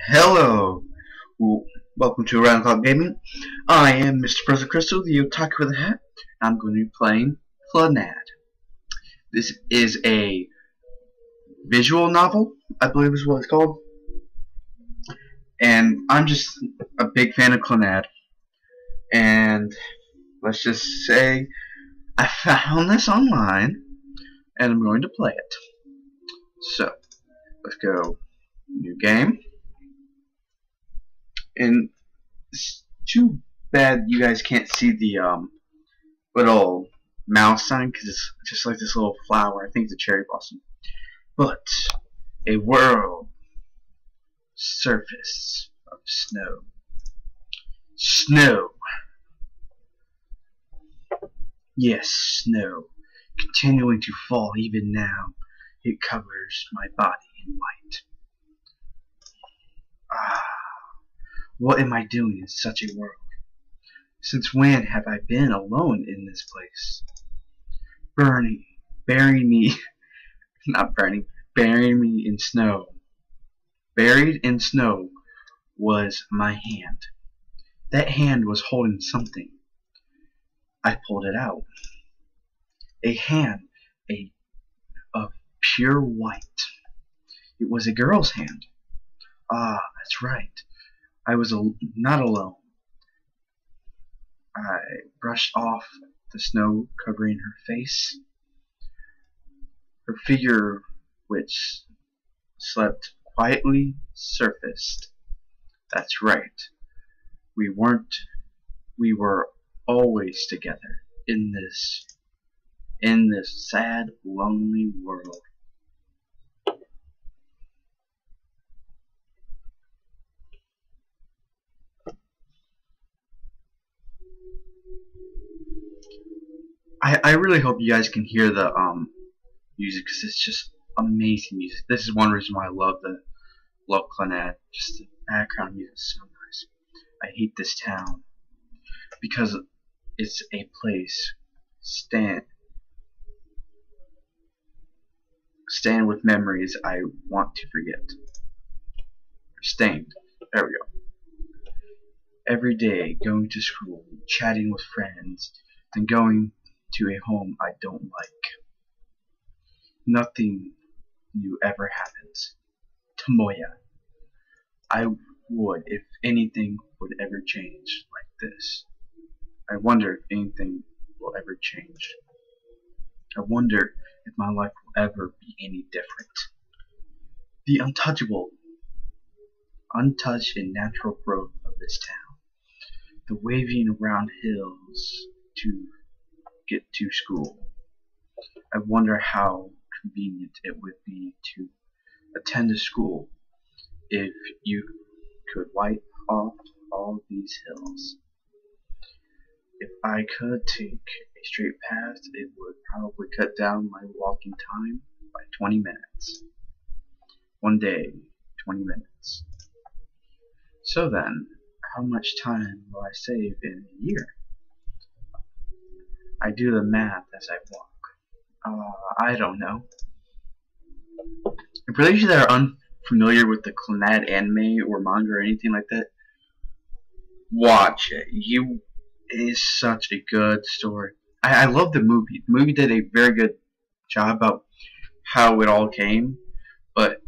Hello, welcome to Around the Clock Gaming. I am Mr. President Crystal, the Otaku with a hat. I'm going to be playing ANNAD. This is a visual novel, I believe is what it's called. And I'm just a big fan of ANNAD. And let's just say I found this online, and I'm going to play it. So, let's go. New game. And it's too bad you guys can't see the little mouse sign because it's just like this little flower. I think it's a cherry blossom. But a world surface of snow. Snow. Yes, snow. Continuing to fall even now. It covers my body in white. What am I doing in such a world? Since when have I been alone in this place? Burying me, not burning, burying me in snow. Buried in snow was my hand. That hand was holding something. I pulled it out. A hand, of pure white. It was a girl's hand. Ah, that's right. I was not alone. I brushed off the snow covering her face. Her figure, which slept quietly, surfaced. That's right. We were always together in this sad, lonely world. I really hope you guys can hear the music because it's just amazing music. This is one reason why I love ANNAD. Just the background music is so nice. I hate this town because it's a place stand with memories I want to forget. Stained. There we go. Every day going to school, chatting with friends, then going to a home I don't like. Nothing new ever happens. Tomoya. I would if anything would ever change like this. I wonder if anything will ever change. I wonder if my life will ever be any different. The untouchable, untouched and natural growth of this town. The waving around hills to get to school. I wonder how convenient it would be to attend a school if you could wipe off all these hills. If I could take a straight path, it would probably cut down my walking time by 20 minutes. One day, 20 minutes. So then, how much time will I save in a year? I do the math as I walk. I don't know. For those of you that are unfamiliar with the ANNAD anime or manga or anything like that, watch it. It is such a good story. I love the movie. The movie did a very good job about how it all came, but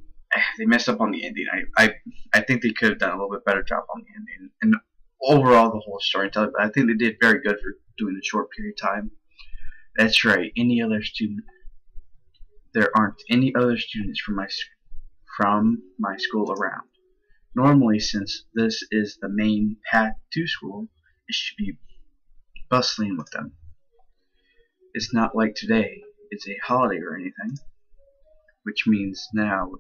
they messed up on the ending. I think they could have done a little bit better job on the ending and overall the whole storytelling. But I think they did very good for doing a short period of time. That's right. There aren't any other students from my school around. Normally, since this is the main path to school, it should be bustling with them. It's not like today. It's a holiday or anything, which means now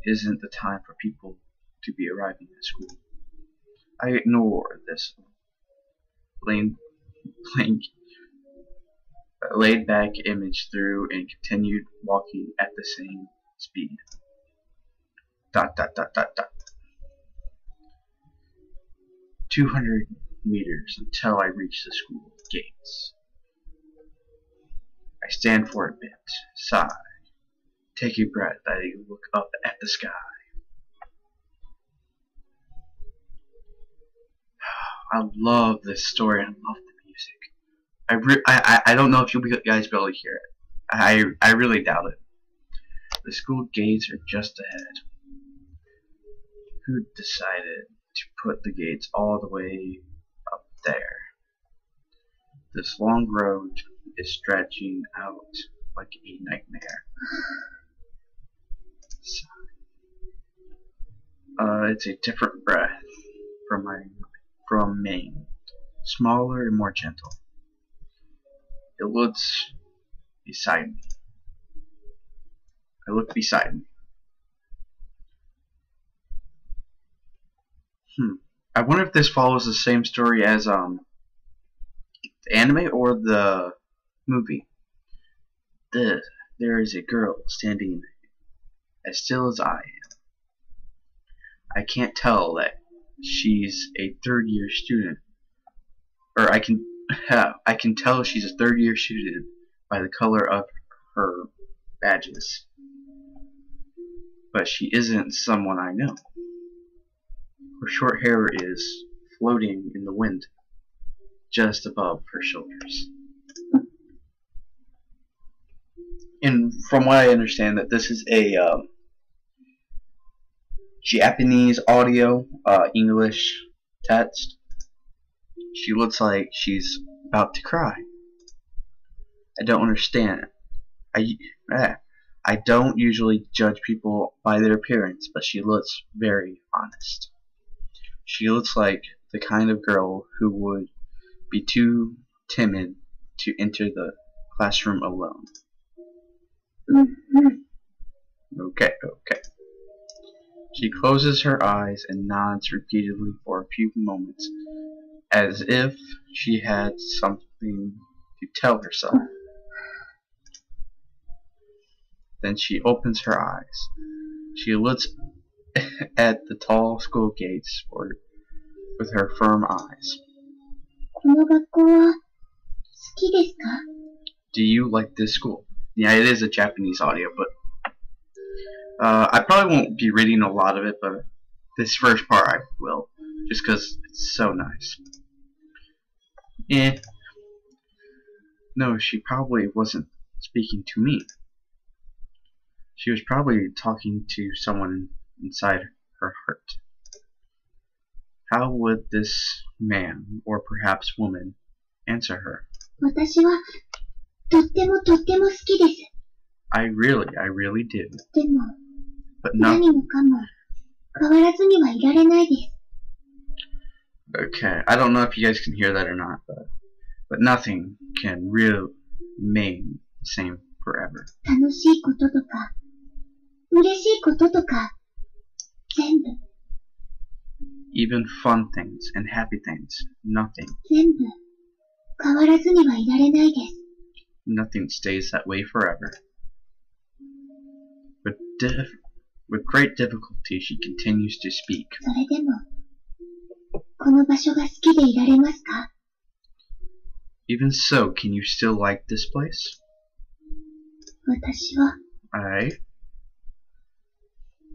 isn't the time for people to be arriving at school. I ignore this laid back image through and continued walking at the same speed. ... 200 meters until I reach the school gates. I stand for a bit, sigh, take a breath, I look up at the sky. I love this story. I love the music. I don't know if you'll guys be able to hear it. I really doubt it. The school gates are just ahead. Who decided to put the gates all the way up there? This long road is stretching out like a nightmare. It's a different breath from Maine, smaller and more gentle. It looks beside me. I look beside me. I wonder if this follows the same story as the anime or the movie. There is a girl standing as still as I am. I can't tell that she's a third-year student, or I can tell she's a third-year student by the color of her badges. But she isn't someone I know. Her short hair is floating in the wind, just above her shoulders. And from what I understand, that this is a Japanese audio, English text. She looks like she's about to cry. I don't understand. I don't usually judge people by their appearance, but she looks very honest. She looks like the kind of girl who would be too timid to enter the classroom alone. Okay. She closes her eyes and nods repeatedly for a few moments, as if she had something to tell herself. Then she opens her eyes. She looks at the tall school gates with her firm eyes. Do you like this school? Yeah, it is a Japanese audio, but I probably won't be reading a lot of it, but this first part I will, just because it's so nice. No, she probably wasn't speaking to me. She was probably talking to someone inside her heart. How would this man, or perhaps woman, answer her? I really do. But okay, I don't know if you guys can hear that or not, but nothing can really remain the same forever. Even fun things and happy things, nothing stays that way forever. With great difficulty, she continues to speak. Even so, can you still like this place?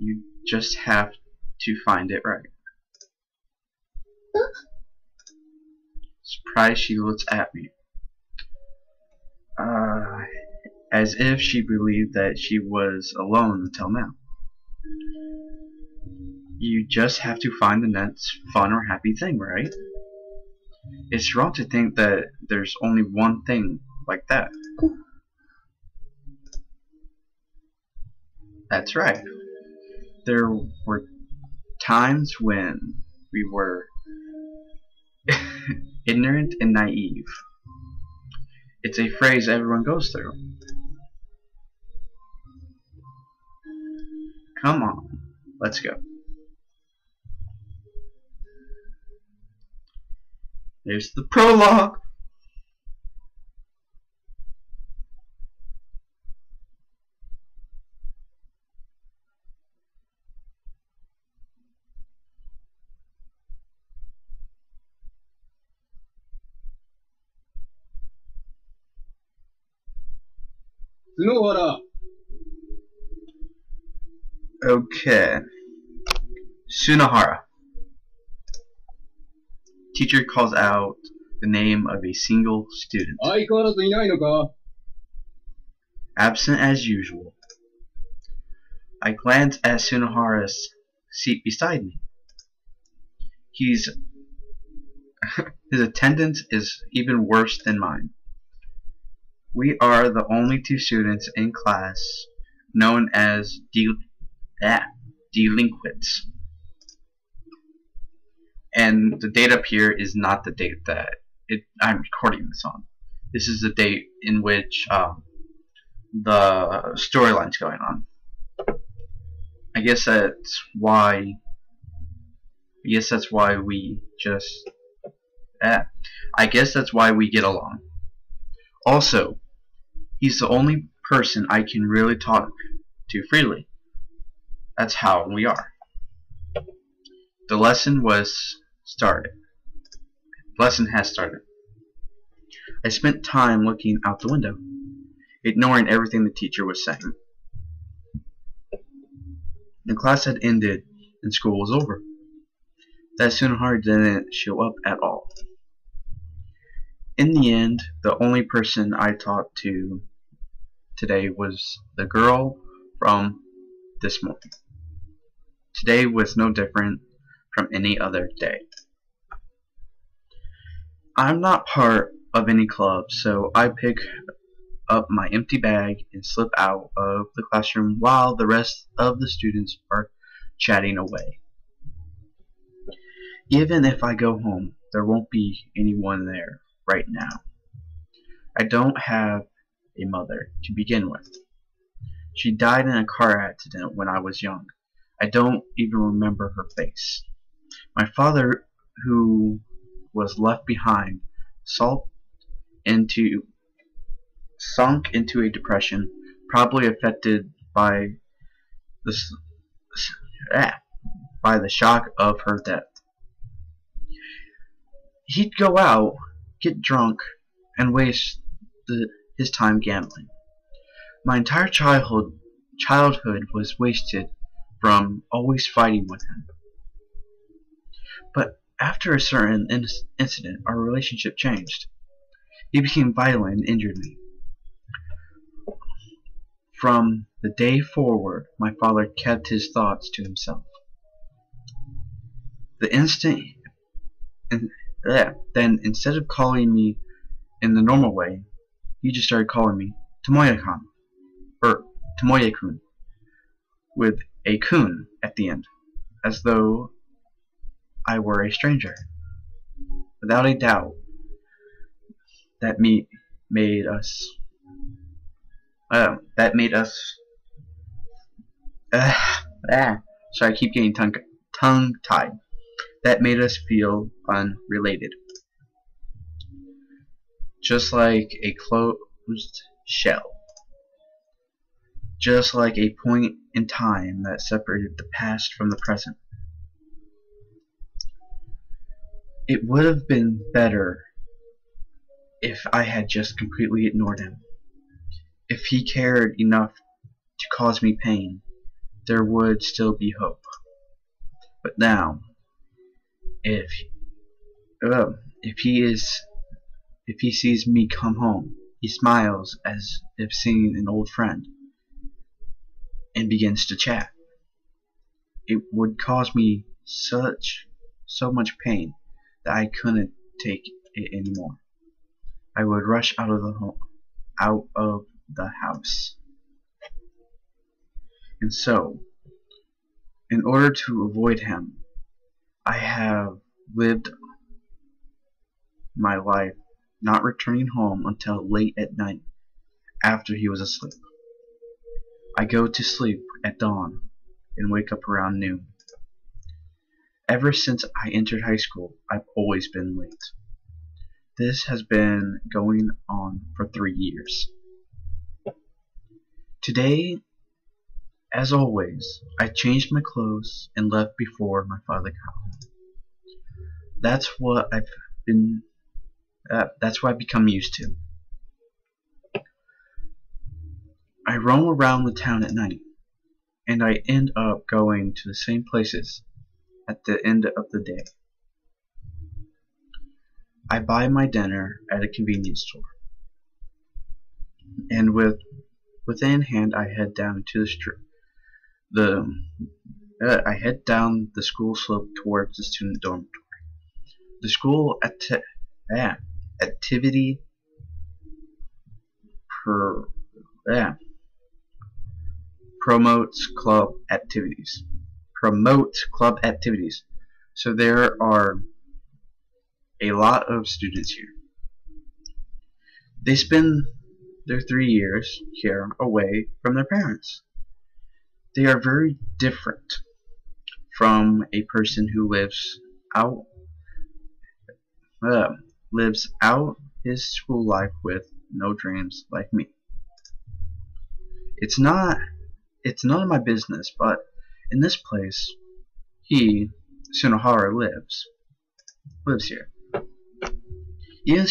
You just have to find it right. Surprised, she looks at me. As if she believed that she was alone until now. You just have to find the next fun or happy thing, right? It's wrong to think that there's only one thing like that. That's right. There were times when we were ignorant and naive. It's a phrase everyone goes through. Come on, let's go. There's the prologue. Okay. Sunohara. Teacher calls out the name of a single student. 相変わらずいないのか? Absent as usual. I glance at Sunohara's seat beside me. His attendance is even worse than mine. We are the only two students in class known as delinquents. And the date up here is not the date that I'm recording this on. This is the date in which the storyline's going on. I guess that's why we just I guess that's why we get along. Also, he's the only person I can really talk to freely. That's how we are. The lesson has started. I spent time looking out the window, ignoring everything the teacher was saying. The class had ended and school was over. That Sunohara didn't show up at all. In the end, the only person I talked to today was the girl from this morning. Today was no different from any other day. I'm not part of any club, so I pick up my empty bag and slip out of the classroom while the rest of the students are chatting away. Even if I go home, there won't be anyone there right now. I don't have a mother to begin with. She died in a car accident when I was young. I don't even remember her face. My father, who was left behind, sunk into a depression, probably affected by the shock of her death. He'd go out, get drunk, and waste his time gambling. My entire childhood was wasted from always fighting with him. But after a certain incident, our relationship changed. He became violent and injured me. From the day forward, my father kept his thoughts to himself. Then instead of calling me in the normal way, he just started calling me Tomoya-kun, or Tomoya-kun, with a kun at the end, as though I were a stranger. Without a doubt, that made us. Sorry, I keep getting tongue-tied. That made us feel unrelated. Just like a closed shell. Just like a point in time that separated the past from the present. It would have been better if I had just completely ignored him. If he cared enough to cause me pain, there would still be hope. But now, if he sees me come home, he smiles as if seeing an old friend, and begins to chat. It would cause me so much pain that I couldn't take it anymore. I would rush out of the house. And so, in order to avoid him, I have lived my life not returning home until late at night after he was asleep. I go to sleep at dawn and wake up around noon. Ever since I entered high school, I've always been late. This has been going on for 3 years. Today, as always, I changed my clothes and left before my father got home. That's what I've become used to. I roam around the town at night, and I end up going to the same places at the end of the day. I buy my dinner at a convenience store, and with it in hand, I head down to the street. I head down the school slope towards the student dormitory. The school activity per, promotes club activities. So there are a lot of students here. They spend their 3 years here away from their parents. They are very different from a person who lives out his school life with no dreams like me. It's none of my business, but in this place, Sunohara lives here. Even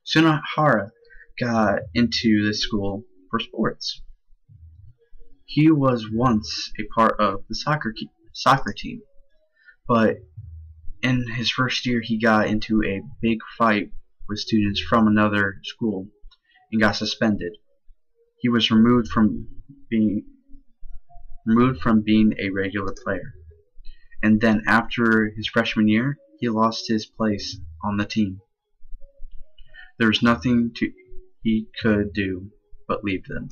Sunohara got into this school for sports. He was once a part of the soccer team, but in his first year he got into a big fight with students from another school and got suspended. He was removed from being a regular player, and then after his freshman year he lost his place on the team. There was nothing he could do but leave them,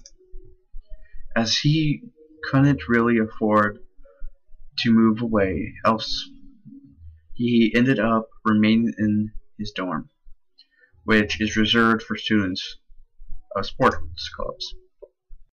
as he couldn't really afford to move away else. He ended up remaining in his dorm, which is reserved for students of sports clubs.